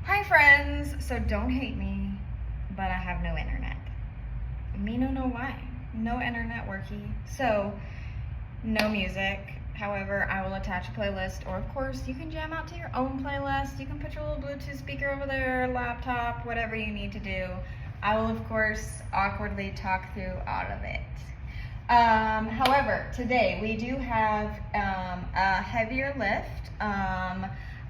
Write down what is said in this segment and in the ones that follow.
Hi friends! So don't hate me, but I have no internet. Me no know why. No internet worky. So no music. However, I will attach a playlist, or of course you can jam out to your own playlist. You can put your little Bluetooth speaker over there, laptop, whatever you need to do. I will of course awkwardly talk through all of it. However, today we do have a heavier lift.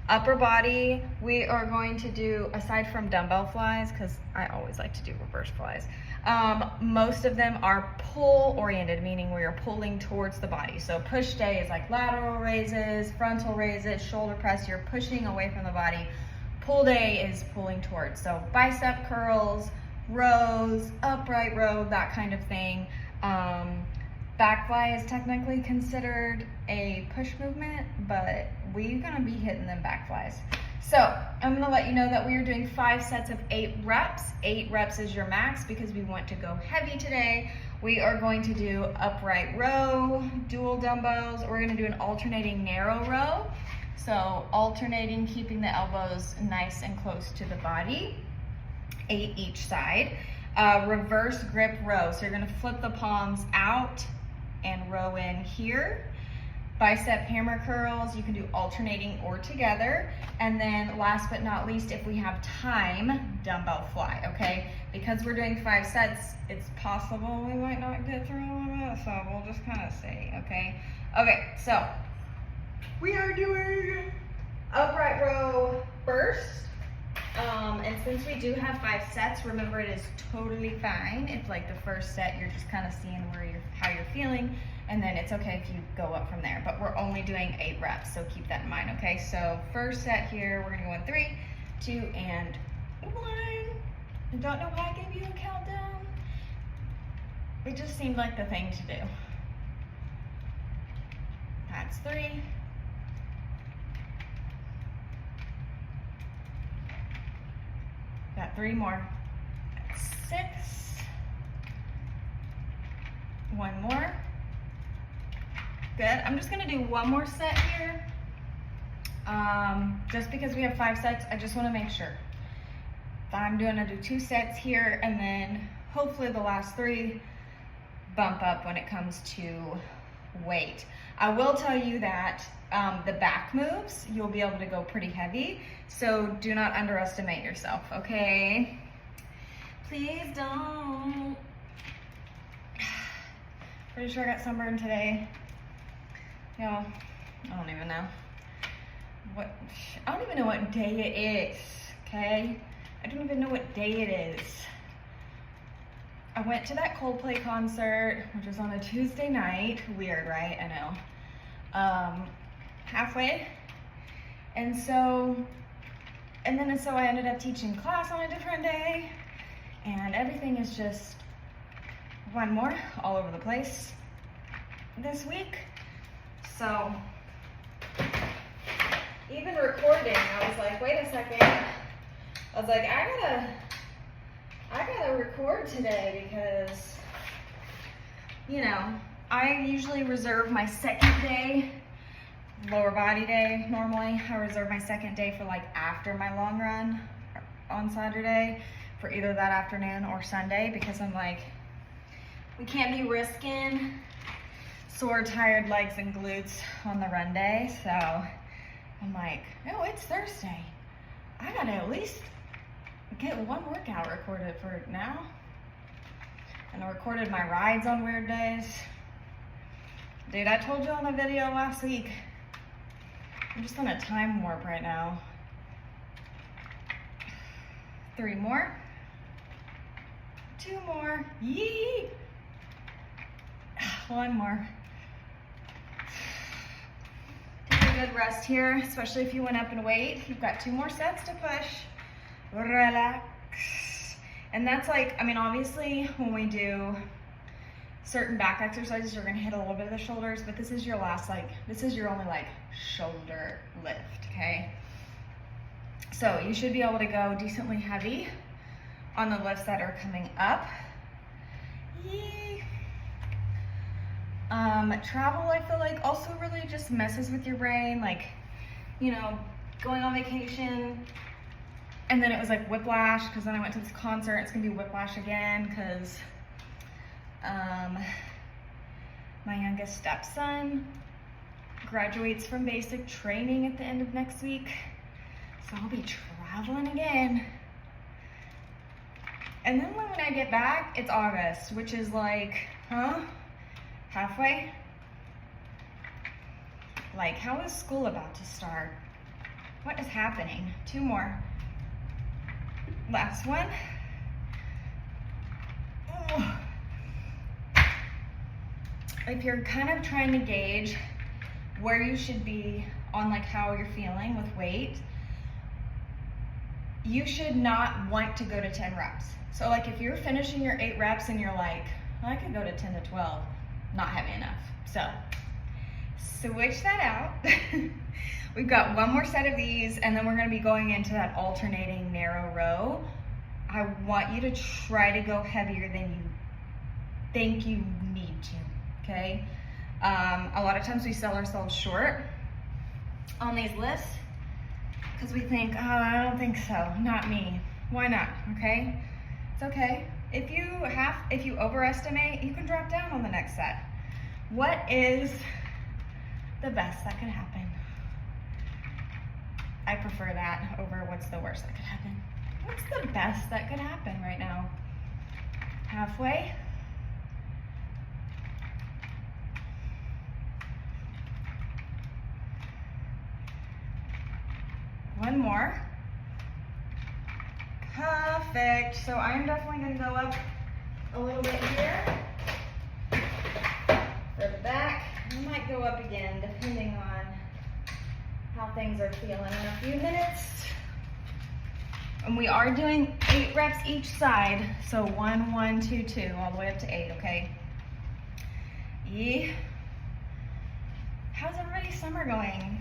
Upper body, we are going to do, aside from dumbbell flies, because I always like to do reverse flies, most of them are pull oriented, meaning we are pulling towards the body. So push day is like lateral raises, frontal raises, shoulder press, you're pushing away from the body. Pull day is pulling towards. So bicep curls, rows, upright row, that kind of thing. Back fly is technically considered a push movement, but we're gonna be hitting them back flies. So I'm gonna let you know that we are doing 5 sets of 8 reps. 8 reps is your max because we want to go heavy today. We are going to do upright row, dual dumbbells. We're gonna do an alternating narrow row. So alternating, keeping the elbows nice and close to the body, 8 each side. Reverse grip row. So you're gonna flip the palms out and row in here. Bicep hammer curls, you can do alternating or together. And then last but not least, if we have time, dumbbell fly, okay? Because we're doing 5 sets, it's possible we might not get through all of it, so we'll just kind of see, okay? Okay, so we are doing upright row first. And since we do have 5 sets, remember it is totally fine if like the first set you're just kind of seeing how you're feeling, and then it's okay if you go up from there. But we're only doing 8 reps, so keep that in mind, okay? So first set here, we're gonna go in 3, 2, and 1. I don't know why I gave you a countdown. It just seemed like the thing to do. That's 3. Got 3 more. That's 6. 1 more. Good. I'm just gonna do 1 more set here. Just because we have 5 sets, I just wanna make sure. I'm gonna do 2 sets here, and then hopefully the last 3 bump up when it comes to weight. I will tell you that the back moves, you'll be able to go pretty heavy, so do not underestimate yourself, okay? Please don't. Pretty sure I got sunburned today. Y'all, I don't even know. I don't even know what day it is, okay? I don't even know what day it is. I went to that Coldplay concert, which was on a Tuesday night. Weird, right? I know. Halfway. And so I ended up teaching class on a different day, and everything is just one more all over the place this week. So even recording, I was like, wait a second. I was like, I gotta record today because, you know, I usually reserve my second day, lower body day normally. I reserve my second day for like after my long run on Saturday for either that afternoon or Sunday, because I'm like, we can't be risking sore, tired legs and glutes on the run day. So I'm like, oh, it's Thursday. I gotta at least get 1 workout recorded for now. And I recorded my rides on weird days. Dude, I told you on the video last week, I'm just on a time warp right now. 3 more. 2 more. Yee! 1 more. Take a good rest here, especially if you went up in weight. You've got 2 more sets to push. Relax. And that's like, I mean, obviously when we do certain back exercises, you're gonna hit a little bit of the shoulders, but this is your last, like, this is your only like shoulder lift, okay? So you should be able to go decently heavy on the lifts that are coming up. Yay. Travel, I feel like, also really just messes with your brain. Like, you know, going on vacation And then it was like whiplash, because then I went to this concert. It's gonna be whiplash again, because my youngest stepson graduates from basic training at the end of next week. So I'll be traveling again. And then when I get back, it's August, which is like, halfway? Like, how is school about to start? What is happening? 2 more. Last one. Oh. If you're kind of trying to gauge where you should be on like how you're feeling with weight, you should not want to go to 10 reps. So like if you're finishing your 8 reps and you're like, I could go to 10 to 12, not heavy enough. So switch that out. We've got 1 more set of these, and then we're gonna be going into that alternating narrow row. I want you to try to go heavier than you think you need to, okay? A lot of times we sell ourselves short on these lists because we think, oh, I don't think so, not me. Why not, okay? It's okay. If you overestimate, you can drop down on the next set. What is the best that could happen? I prefer that over what's the worst that could happen. What's the best that could happen right now? Halfway? One more. Perfect. So I'm definitely going to go up a little bit here for the back. I might go up again depending on how things are feeling in a few minutes. And we are doing 8 reps each side. So 1, 1, 2, 2, all the way up to 8, okay? Yeah. How's everybody's summer going?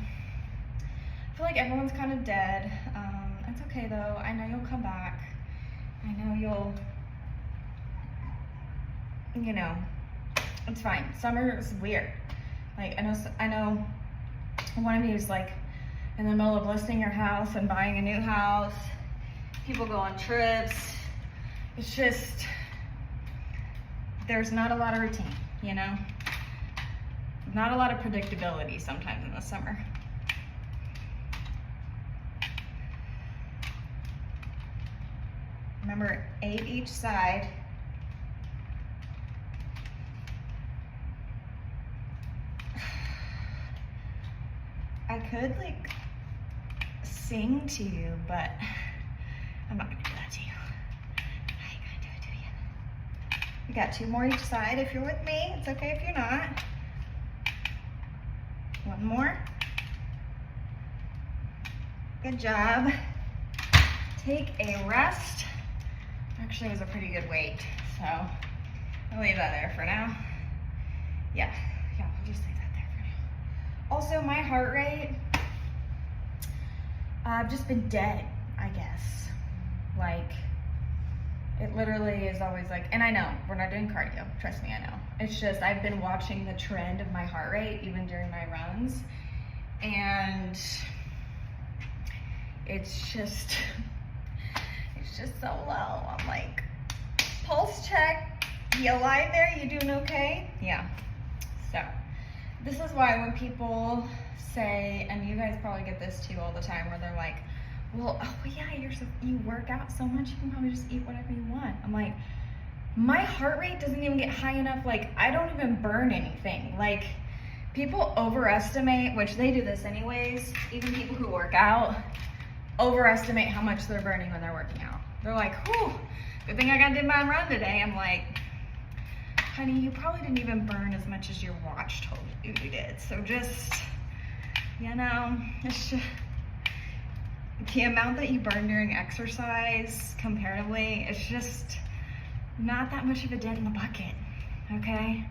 I feel like everyone's kind of dead. It's okay though. I know you'll come back. I know you'll, it's fine. Summer is weird. Like I know one of you is like in the middle of listing your house and buying a new house. People go on trips. It's just, there's not a lot of routine, Not a lot of predictability sometimes in the summer. Remember, 8 each side. I could like sing to you, but I'm not gonna do that to you. I ain't gonna do it to you. We got 2 more each side if you're with me. It's okay if you're not. 1 more. Good job. Take a rest. Actually, it was a pretty good weight, so I'll leave that there for now. Yeah, we'll just leave that there for now. Also, my heart rate, I've just been dead, I guess. Like, it literally is always like, and I know, we're not doing cardio, trust me, I know. It's just, I've been watching the trend of my heart rate, even during my runs, and it's just so low. I'm like, pulse check, you alive there? You doing okay? Yeah. So this is why when people say, and you guys probably get this too all the time, where they're like, well, oh yeah, you work out so much, you can probably just eat whatever you want. I'm like, my heart rate doesn't even get high enough. Like, I don't even burn anything. Like, people overestimate, which they do this anyways, even people who work out overestimate how much they're burning when they're working out. They're like, whew, good thing I did my run today. I'm like, honey, you probably didn't even burn as much as your watch told you you did. So just, it's just, the amount that you burn during exercise comparatively, it's just not that much of a dent in the bucket, okay?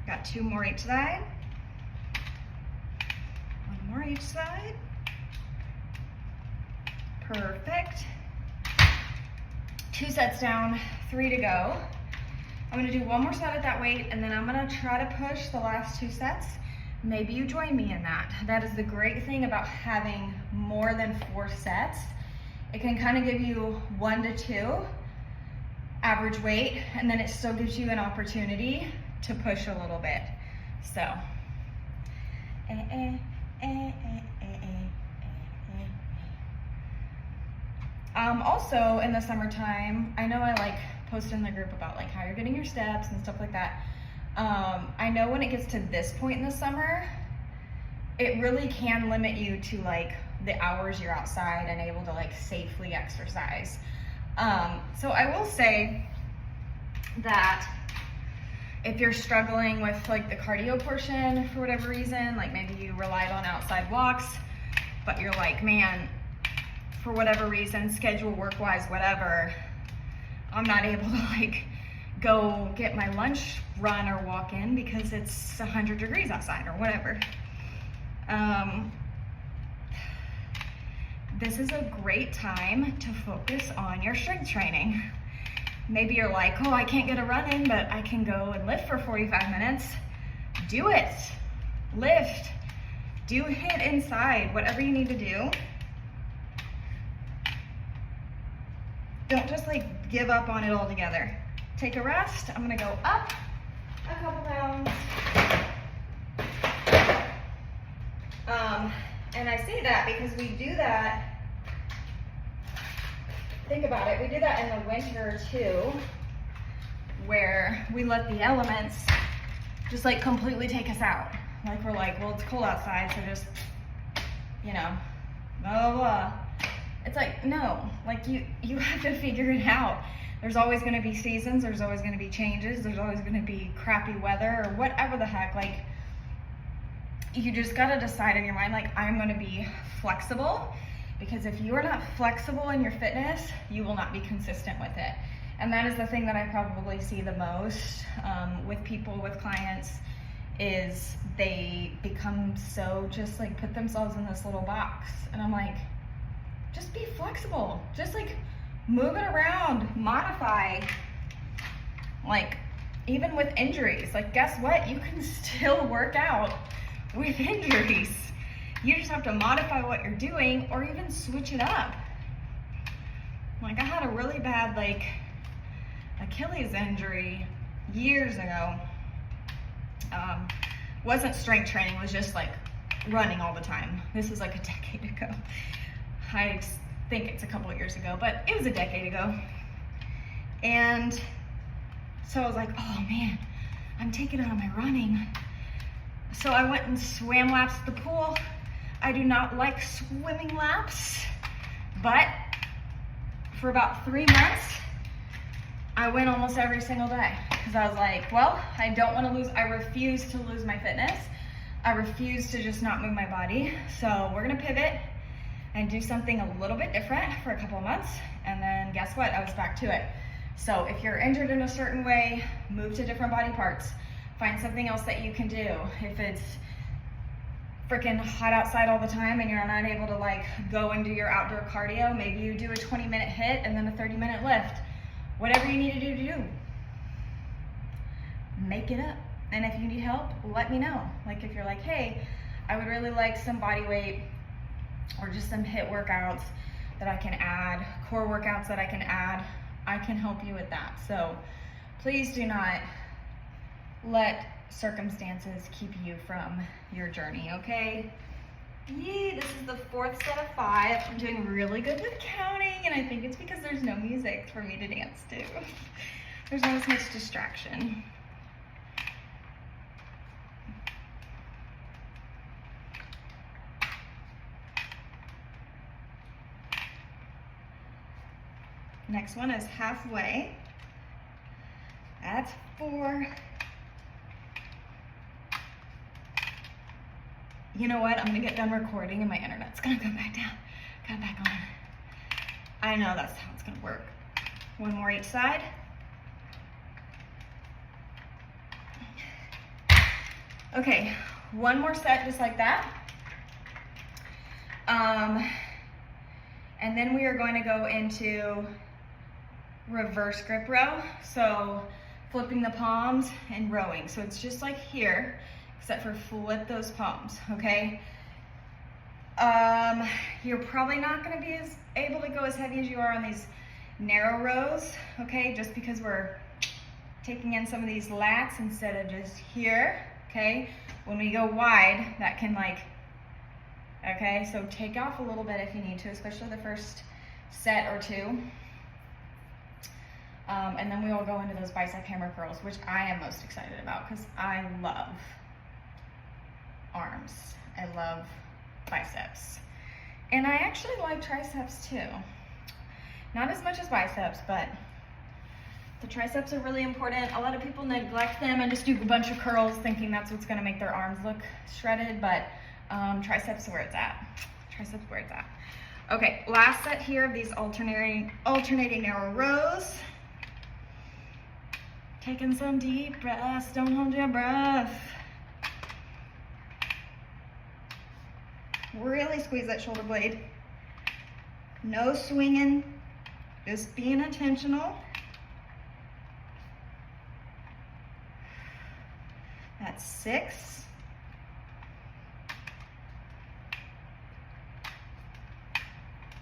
Got 2 more each side. 1 more each side. Perfect. 2 sets down, 3 to go. I'm gonna do 1 more set at that weight, and then I'm gonna try to push the last 2 sets maybe you join me in that. That is the great thing about having more than 4 sets. It can kind of give you 1 to 2 average weight, and then it still gives you an opportunity to push a little bit. So, also in the summertime, I know I like post in the group about like how you're getting your steps and stuff like that. I know when it gets to this point in the summer, it really can limit you to like the hours you're outside and able to like safely exercise. So I will say that if you're struggling with like the cardio portion for whatever reason, like maybe you relied on outside walks, but you're like, man, for whatever reason, schedule, work-wise, whatever, I'm not able to like go get my lunch run or walk in because it's 100 degrees outside or whatever. This is a great time to focus on your strength training. Maybe you're like, oh, I can't get a run in, but I can go and lift for 45 minutes. Do it. Lift. Do HIIT inside, whatever you need to do. Don't just like give up on it altogether. Take a rest. I'm gonna go up a couple pounds. And I say that because we do that, think about it, we do that in the winter too, where we let the elements just like completely take us out. Like we're like, well, it's cold outside, so just, you know, blah, blah, blah. It's like, no, like you have to figure it out. There's always gonna be seasons, there's always gonna be changes, there's always gonna be crappy weather or whatever the heck. Like, you just gotta decide in your mind, like, I'm gonna be flexible, because if you are not flexible in your fitness, you will not be consistent with it. And that is the thing that I probably see the most with people, with clients, is they become so just like put themselves in this little box. And I'm like, just be flexible. Just like move it around, modify. Like even with injuries, like guess what? You can still work out with injuries. You just have to modify what you're doing or even switch it up. Like I had a really bad like Achilles injury years ago. Wasn't strength training, was just like running all the time. This was like a decade ago. I think it's a couple of years ago, but it was a decade ago. And so I was like, oh man, I'm taking it on my running. So I went and swam laps at the pool. I do not like swimming laps, but for about 3 months, I went almost every single day because I was like, well, I don't want to lose, I refuse to lose my fitness. I refuse to just not move my body. So we're gonna pivot and do something a little bit different for a couple of months. And then guess what? I was back to it. So if you're injured in a certain way, move to different body parts. Find something else that you can do. If it's freaking hot outside all the time and you're not able to like go and do your outdoor cardio, maybe you do a 20-minute HIIT and then a 30-minute lift. Whatever you need to do. Make it up. And if you need help, let me know. Like if you're like, hey, I would really like some body weight or just some HIIT workouts that I can add, core workouts that I can add, I can help you with that. So please do not let circumstances keep you from your journey, okay? Yay, this is the 4th set of 5. I'm doing really good with counting, and I think it's because there's no music for me to dance to. There's not as much distraction. Next one is halfway. That's 4. You know what? I'm gonna get done recording and my internet's gonna come back down. Come back on. I know that's how it's gonna work. 1 more each side. Okay, 1 more set just like that. And then we are going to go into reverse grip row. So flipping the palms and rowing. So it's just like here, except for flip those palms, okay? You're probably not gonna be able to go as heavy as you are on these narrow rows, okay? Just because we're taking in some of these lats instead of just here, okay? When we go wide, that can like, okay? So take off a little bit if you need to, especially the first set or two. And then we will go into those bicep hammer curls, which I am most excited about because I love arms. I love biceps. And I actually like triceps too. Not as much as biceps, but the triceps are really important. A lot of people neglect them and just do a bunch of curls thinking that's what's gonna make their arms look shredded, but triceps are where it's at. Triceps where it's at. Okay, last set here of these alternating narrow rows. Taking some deep breaths, don't hold your breath. Really squeeze that shoulder blade. No swinging, just being intentional. That's 6.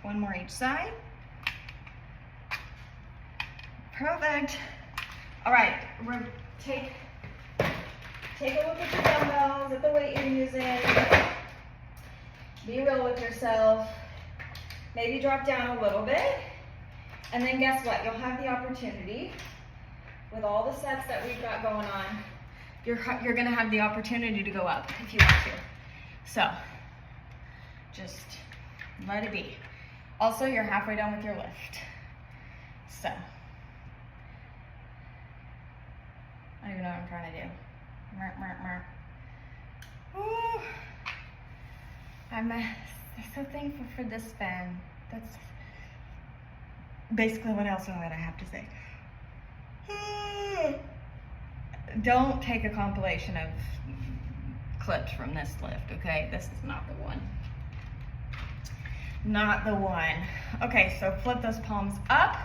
One more each side. Perfect. All right, take a look at your dumbbells, at the weight you're using. Be real with yourself. Maybe drop down a little bit. And then guess what? You'll have the opportunity, with all the sets that we've got going on, you're gonna have the opportunity to go up if you want to. So, just let it be. Also, you're halfway done with your lift. So, I don't even know what I'm trying to do. Ooh. I'm so thankful for this fan. That's basically what else I have to say. Don't take a compilation of clips from this lift, okay? This is not the one. Not the one. Okay, so flip those palms up.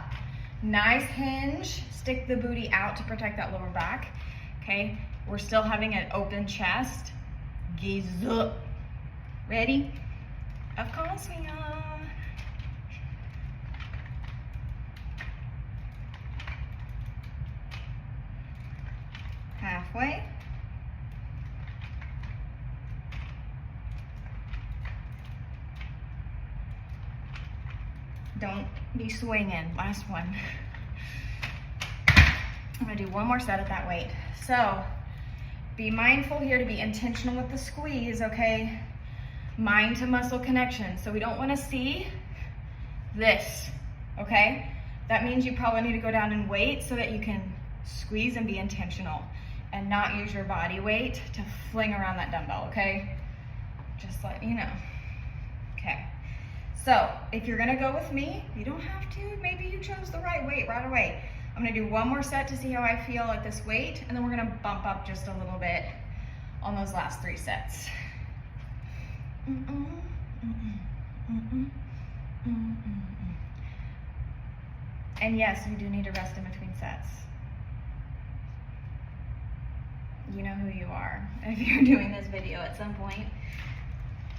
Nice hinge. Stick the booty out to protect that lower back. Okay, we're still having an open chest. Gaze up. Ready? Of course we are. Halfway. Don't be swinging. Last one. I'm gonna do one more set at that weight. So be mindful here to be intentional with the squeeze, okay? Mind to muscle connection. So we don't wanna see this, okay? That means you probably need to go down in weight so that you can squeeze and be intentional and not use your body weight to fling around that dumbbell, okay? Just let you know. Okay. So if you're gonna go with me, you don't have to. Maybe you chose the right weight right away. I'm gonna do one more set to see how I feel at this weight, and then we're gonna bump up just a little bit on those last 3 sets. And yes, you do need to rest in between sets. You know who you are. If you're doing this video at some point,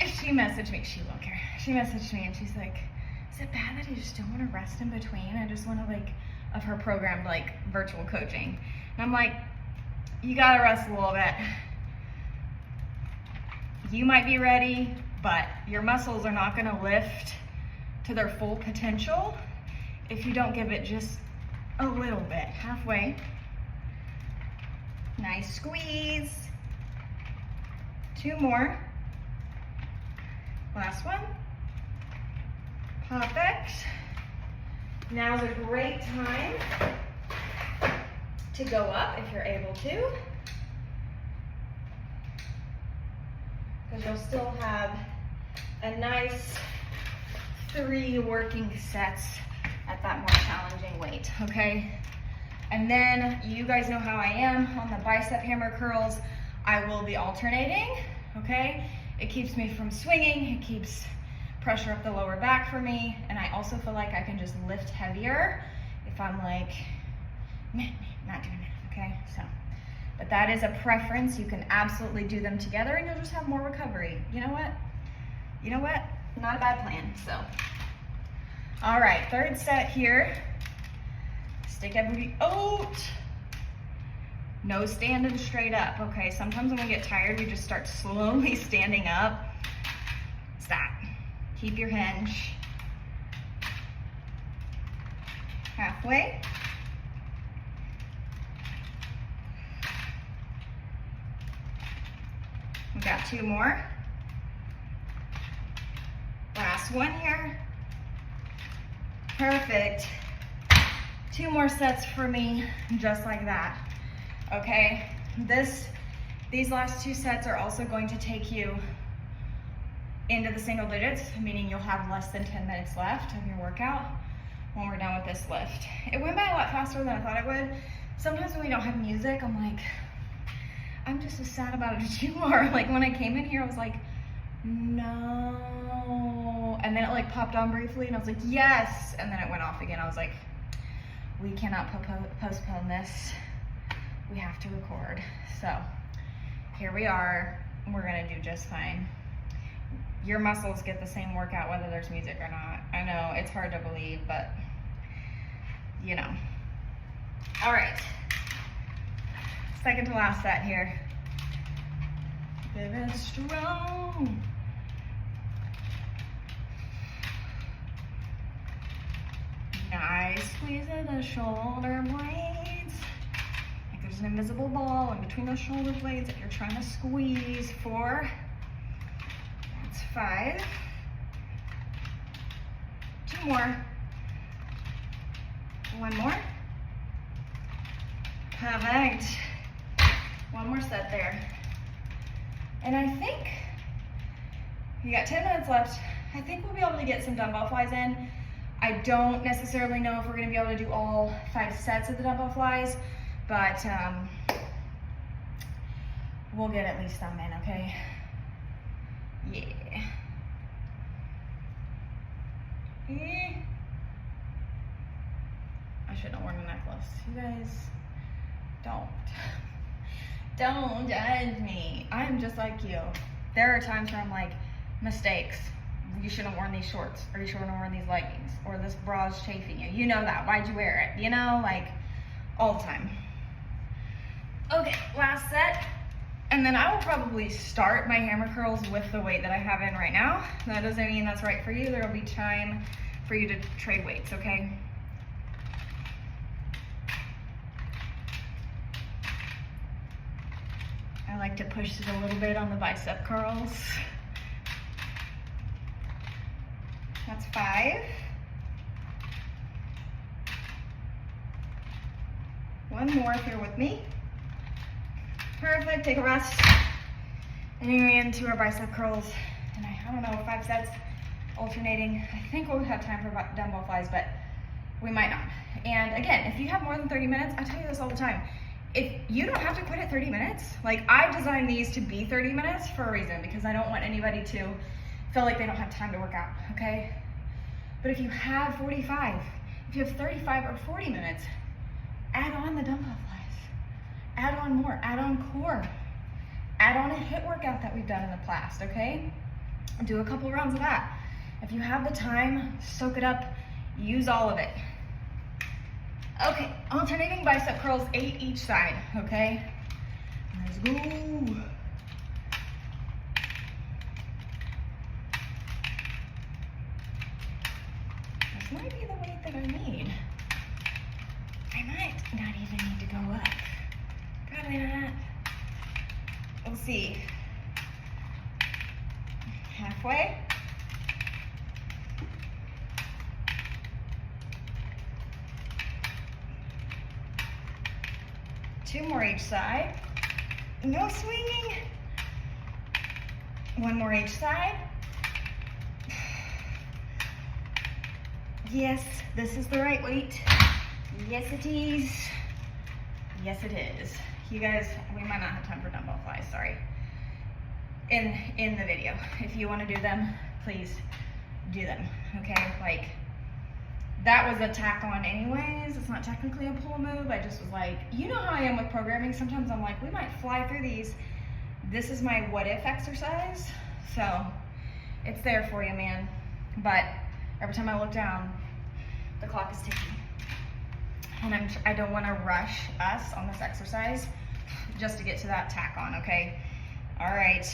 if she messaged me, she won't care. She messaged me and she's like, is it bad that I just don't want to rest in between? I just want to of her program, virtual coaching. And I'm like, you gotta rest a little bit. You might be ready, but your muscles are not gonna lift to their full potential if you don't give it just a little bit. Halfway. Nice squeeze. 2 more. Last one. Perfect. Now's a great time to go up if you're able to, because you'll still have a nice 3 working sets at that more challenging weight, okay? And then you guys know how I am on the bicep hammer curls. I will be alternating, okay? It keeps me from swinging, it keeps pressure up the lower back for me, and I also feel like I can just lift heavier if I'm not doing that, okay? So but that is a preference. You can absolutely do them together and you'll just have more recovery. You know what? You know what? Not a bad plan, so. All right, third set here. Stick everybody out. No standing straight up, okay? Sometimes when we get tired, we just start slowly standing up. Stop. Keep your hinge. Halfway. We got 2 more. Last one here. Perfect. 2 more sets for me, just like that. Okay, these last 2 sets are also going to take you into the single digits, meaning you'll have less than 10 minutes left of your workout when we're done with this lift. It went by a lot faster than I thought it would. Sometimes when we don't have music, I'm like, I'm just as sad about it as you are. Like when I came in here, I was like, no. And then it like popped on briefly and I was like, yes. And then it went off again. I was like, we cannot postpone this. We have to record. So here we are. We're gonna do just fine. Your muscles get the same workout whether there's music or not. I know it's hard to believe, but you know. All right, second to last set here. Very strong. Nice squeeze of the shoulder blades. Like there's an invisible ball in between those shoulder blades that you're trying to squeeze. 4. That's 5. 2 more. 1 more. Perfect. 1 more set there. And I think you got 10 minutes left. I think we'll be able to get some dumbbell flies in. I don't necessarily know if we're gonna be able to do all 5 sets of the dumbbell flies, but we'll get at least some in, okay? Yeah. I shouldn't have worn a necklace. You guys, don't judge me. I'm just like you. There are times where I'm like, mistakes. You shouldn't have worn these shorts, or you shouldn't have worn these leggings, or this bra is chafing you. You know that. Why'd you wear it? You know, like all the time. Okay, last set. And then I will probably start my hammer curls with the weight that I have in right now. That doesn't mean that's right for you. There will be time for you to trade weights, okay? I like to push it a little bit on the bicep curls. That's 5. 1 more if you're with me. Perfect, take a rest. And you're into our bicep curls. And I don't know, 5 sets alternating. I think we'll have time for dumbbell flies, but we might not. And again, if you have more than 30 minutes, I tell you this all the time. If you don't have to quit at 30 minutes, like I designed these to be 30 minutes for a reason, because I don't want anybody to feel like they don't have time to work out, okay? But if you have 45, if you have 35 or 40 minutes, add on the dumbbell flies. Add on more, add on core. Add on a HIIT workout that we've done in the past, okay? Do a couple rounds of that. If you have the time, soak it up, use all of it. Okay, alternating bicep curls, 8 each side, okay? Let's go. This might be the weight that I need. I might not even need to go up. Probably not. We'll see. Halfway. Two more each side. No swinging. 1 more each side. Yes, this is the right weight. Yes, it is. Yes, it is. You guys, we might not have time for dumbbell flies, sorry. In the video. If you want to do them, please do them, okay? Like, that was a tack on anyways. It's not technically a pull move. I just was like, you know how I am with programming. Sometimes I'm like, we might fly through these. This is my what if exercise. So it's there for you, man. But every time I look down, the clock is ticking. And I don't want to rush us on this exercise just to get to that tack on, okay? All right.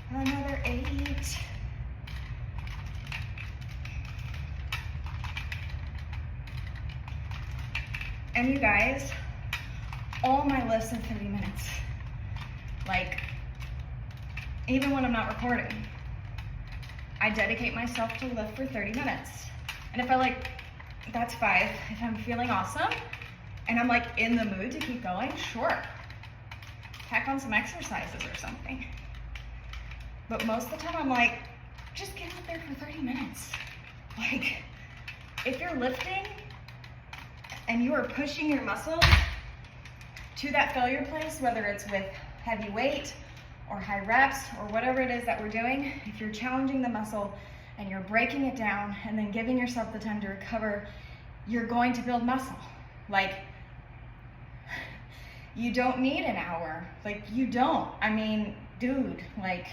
Another 8. And you guys, all my lifts in 30 minutes. Like, even when I'm not recording, I dedicate myself to lift for 30 minutes. And if I like, that's 5. If I'm feeling awesome and I'm like in the mood to keep going, sure. Tack on some exercises or something. But most of the time I'm like, just get out there for 30 minutes. Like, if you're lifting and you are pushing your muscle to that failure place, whether it's with heavy weight or high reps or whatever it is that we're doing, if you're challenging the muscle and you're breaking it down and then giving yourself the time to recover, you're going to build muscle. Like, you don't need an hour. Like, you don't. I mean, dude, like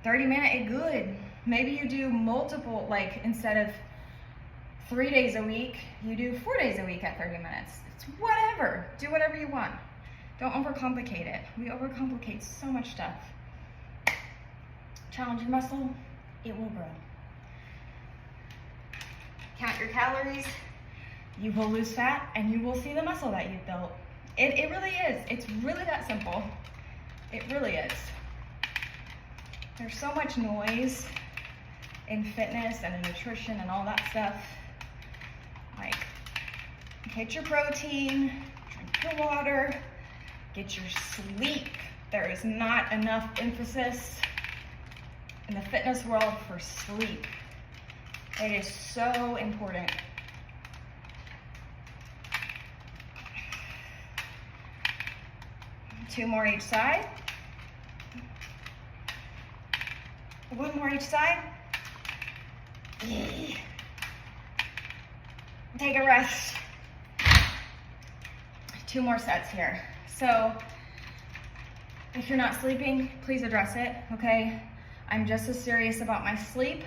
30 minutes is good. Maybe you do multiple, like instead of 3 days a week, you do 4 days a week at 30 minutes. It's whatever. Do whatever you want. Don't overcomplicate it. We overcomplicate so much stuff. Challenge your muscle, it will grow. Count your calories, you will lose fat, and you will see the muscle that you've built. It really is. It's really that simple. It really is. There's so much noise in fitness and in nutrition and all that stuff. Like, get your protein, drink your water, get your sleep. There is not enough emphasis in the fitness world for sleep. It is so important. Two more each side. One more each side. Take a rest. 2 more sets here. So if you're not sleeping, please address it, okay? I'm just as serious about my sleep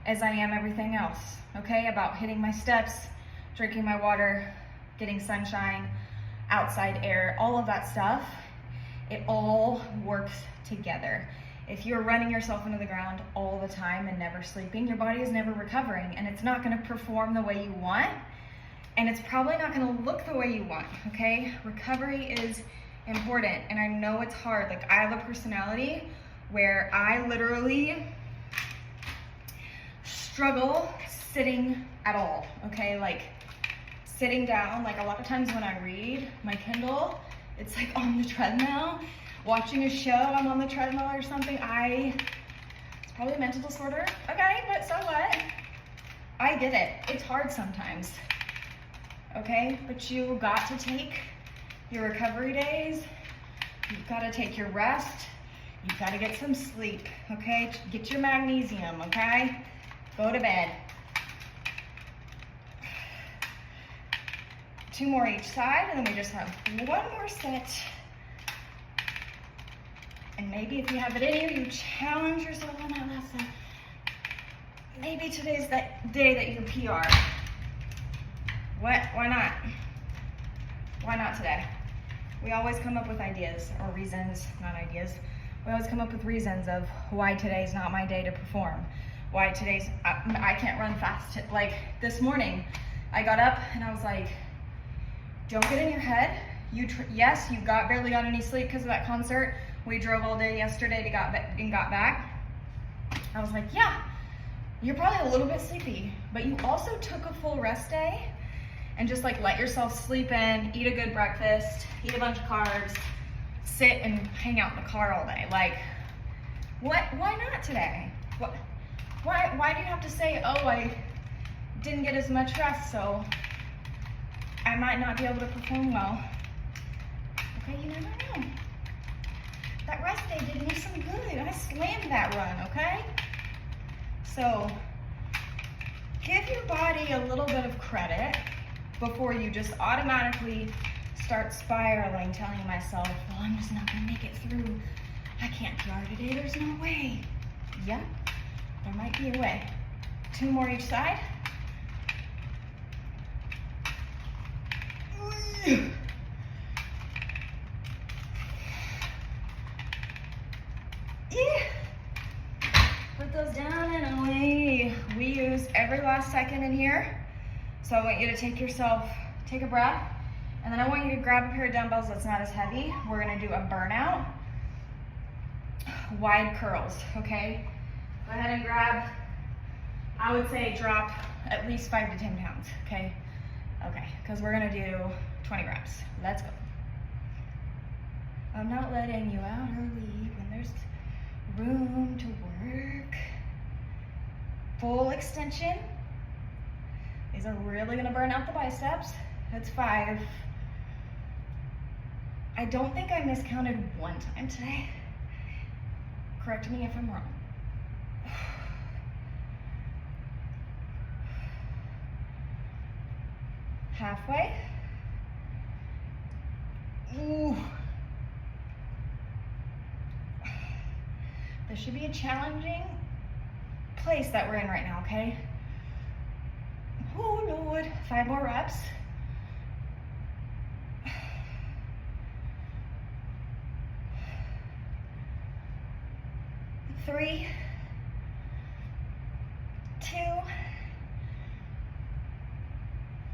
as I am everything else, okay? About hitting my steps, drinking my water, getting sunshine, outside air, all of that stuff. It all works together. If you're running yourself into the ground all the time and never sleeping, your body is never recovering, and it's not gonna perform the way you want, and it's probably not gonna look the way you want, okay? Recovery is important, and I know it's hard. Like, I have a personality where I literally struggle sitting at all, okay? Like, sitting down, like a lot of times when I read my Kindle, it's like on the treadmill, watching a show, I'm on the treadmill or something. It's probably a mental disorder, okay, but so what? I get it, it's hard sometimes, okay? But you got to take your recovery days, you've got to take your rest, you've got to get some sleep, okay? Get your magnesium, okay? Go to bed. 2 more each side, and then we just have 1 more set. And maybe if you have it in you, you challenge yourself on that last set. Maybe today's that day that you PR. Why not? Why not today? We always come up with ideas or reasons, not ideas. We always come up with reasons of why today's not my day to perform. Why today's, I can't run fast. Like this morning, I got up and I was like, don't get in your head. Yes, you barely got any sleep because of that concert. We drove all day yesterday and got back. I was like, yeah, you're probably a little bit sleepy, but you also took a full rest day and just like let yourself sleep in, eat a good breakfast, eat a bunch of carbs, sit and hang out in the car all day. Like, why not today? Why do you have to say, oh, I didn't get as much rest, so I might not be able to perform well? Okay, you never know. That rest day did me some good. I slammed that run, okay? So, give your body a little bit of credit before you just automatically start spiraling, telling myself, well, I'm just not gonna make it through. I can't PR today, there's no way. Yeah, there might be a way. 2 more each side. Put those down and away. We use every last second in here. So I want you to take a breath, and then I want you to grab a pair of dumbbells that's not as heavy. We're gonna do a burnout, wide curls, okay? Go ahead and grab, I would say drop at least 5 to 10 pounds, okay? Okay, because we're gonna do 20 reps. Let's go. I'm not letting you out early when there's room to work. Full extension. These are really gonna burn out the biceps. That's 5. I don't think I miscounted 1 time today. Correct me if I'm wrong. Halfway. Ooh. This should be a challenging place that we're in right now, okay? Oh Lord, 5 more reps. Three, 2,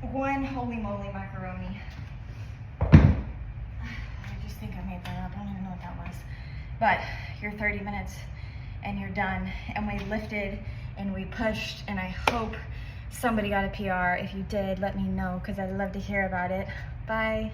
1. Holy moly, macaroni. I just think I made that up. I don't even know what that was. But you're 30 minutes and you're done. And we lifted and we pushed, and I hope somebody got a PR. If you did, let me know, because I'd love to hear about it. Bye.